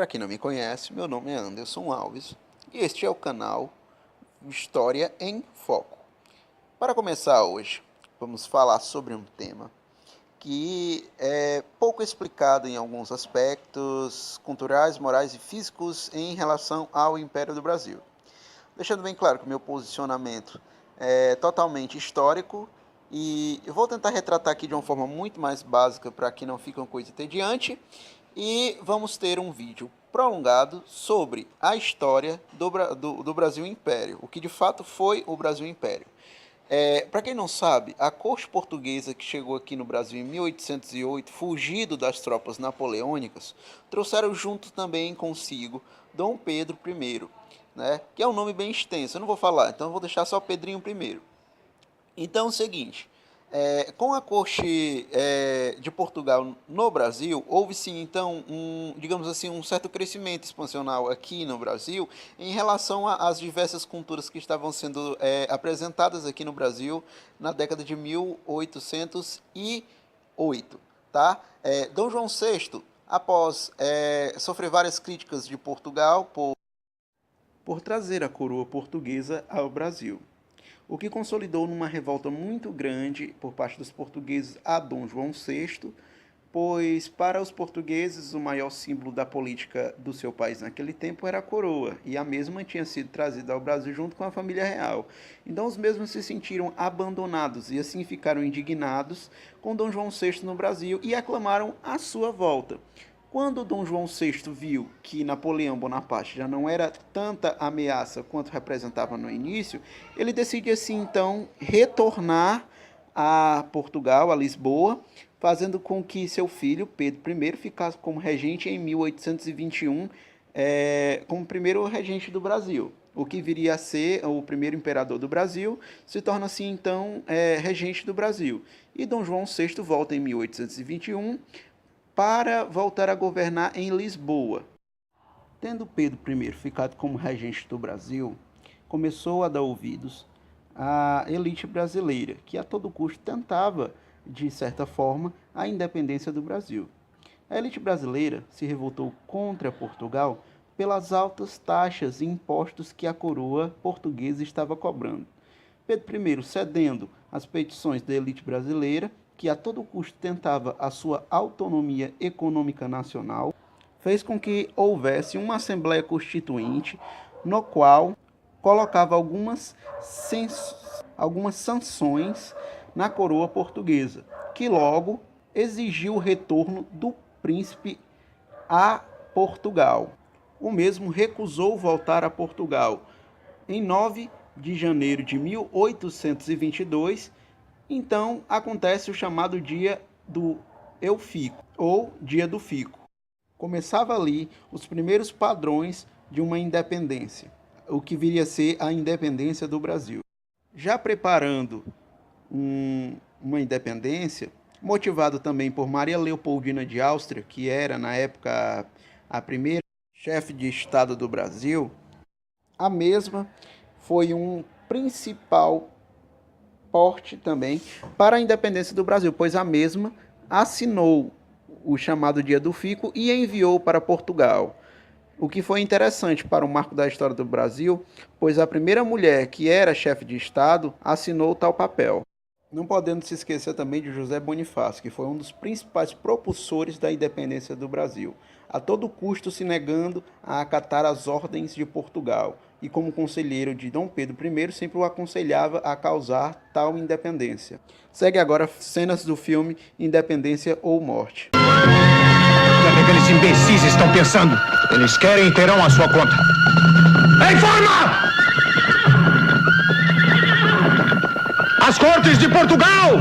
Para quem não me conhece, meu nome é Anderson Alves e este é o canal História em Foco. Para começar hoje, vamos falar sobre um tema que é pouco explicado em alguns aspectos culturais, morais e físicos em relação ao Império do Brasil. Deixando bem claro que o meu posicionamento é totalmente histórico e eu vou tentar retratar aqui de uma forma muito mais básica para que não fique uma coisa entediante. E vamos ter um vídeo prolongado sobre a história do Brasil Império, o que de fato foi o Brasil Império. Para quem não sabe, a corte portuguesa que chegou aqui no Brasil em 1808, fugido das tropas napoleônicas, trouxeram junto também consigo Dom Pedro I, né, que é um nome bem extenso, eu não vou falar, então eu vou deixar só Pedrinho I. Então é o seguinte, com a corte de Portugal no Brasil, houve sim então digamos assim, um certo crescimento expansional aqui no Brasil em relação às diversas culturas que estavam sendo apresentadas aqui no Brasil na década de 1808, tá? Dom João VI, após sofrer várias críticas de Portugal por trazer a coroa portuguesa ao Brasil, o que consolidou numa revolta muito grande por parte dos portugueses a Dom João VI, pois para os portugueses o maior símbolo da política do seu país naquele tempo era a coroa, e a mesma tinha sido trazida ao Brasil junto com a família real. Então os mesmos se sentiram abandonados e assim ficaram indignados com Dom João VI no Brasil e aclamaram a sua volta. Quando Dom João VI viu que Napoleão Bonaparte já não era tanta ameaça quanto representava no início, ele decide assim então retornar a Portugal, a Lisboa, fazendo com que seu filho, Pedro I, ficasse como regente em 1821, como primeiro regente do Brasil. O que viria a ser o primeiro imperador do Brasil, se torna assim então regente do Brasil. E Dom João VI volta em 1821, para voltar a governar em Lisboa. Tendo Pedro I ficado como regente do Brasil, começou a dar ouvidos à elite brasileira, que a todo custo tentava, de certa forma, a independência do Brasil. A elite brasileira se revoltou contra Portugal pelas altas taxas e impostos que a coroa portuguesa estava cobrando. Pedro I, cedendo às petições da elite brasileira, que a todo custo tentava a sua autonomia econômica nacional, fez com que houvesse uma Assembleia Constituinte, no qual colocava algumas sanções na coroa portuguesa, que logo exigiu o retorno do príncipe a Portugal. O mesmo recusou voltar a Portugal. Em 9 de janeiro de 1822, então acontece o chamado Dia do Eu Fico, ou Dia do Fico. Começava ali os primeiros padrões de uma independência, o que viria a ser a independência do Brasil. Já preparando uma independência, motivado também por Maria Leopoldina de Áustria, que era na época a primeira chefe de Estado do Brasil, a mesma foi um principal porte também para a independência do Brasil, pois a mesma assinou o chamado Dia do Fico e enviou para Portugal. O que foi interessante para o marco da história do Brasil, pois a primeira mulher que era chefe de Estado assinou tal papel. Não podendo se esquecer também de José Bonifácio, que foi um dos principais propulsores da independência do Brasil, a todo custo se negando a acatar as ordens de Portugal, e como conselheiro de Dom Pedro I, sempre o aconselhava a causar tal independência. Segue agora cenas do filme Independência ou Morte. O que aqueles imbecis estão pensando? Eles querem e terão a sua conta. Em forma! As cortes de Portugal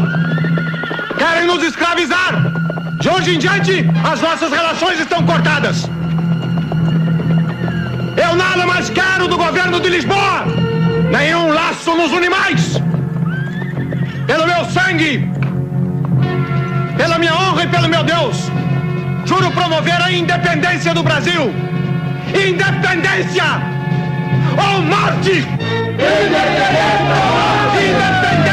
querem nos escravizar. De hoje em diante, as nossas relações estão cortadas. Eu nada mais quero do governo de Lisboa. Nenhum laço nos une mais. Pelo meu sangue, pela minha honra e pelo meu Deus, juro promover a independência do Brasil. Independência ou morte! Independência! Independência!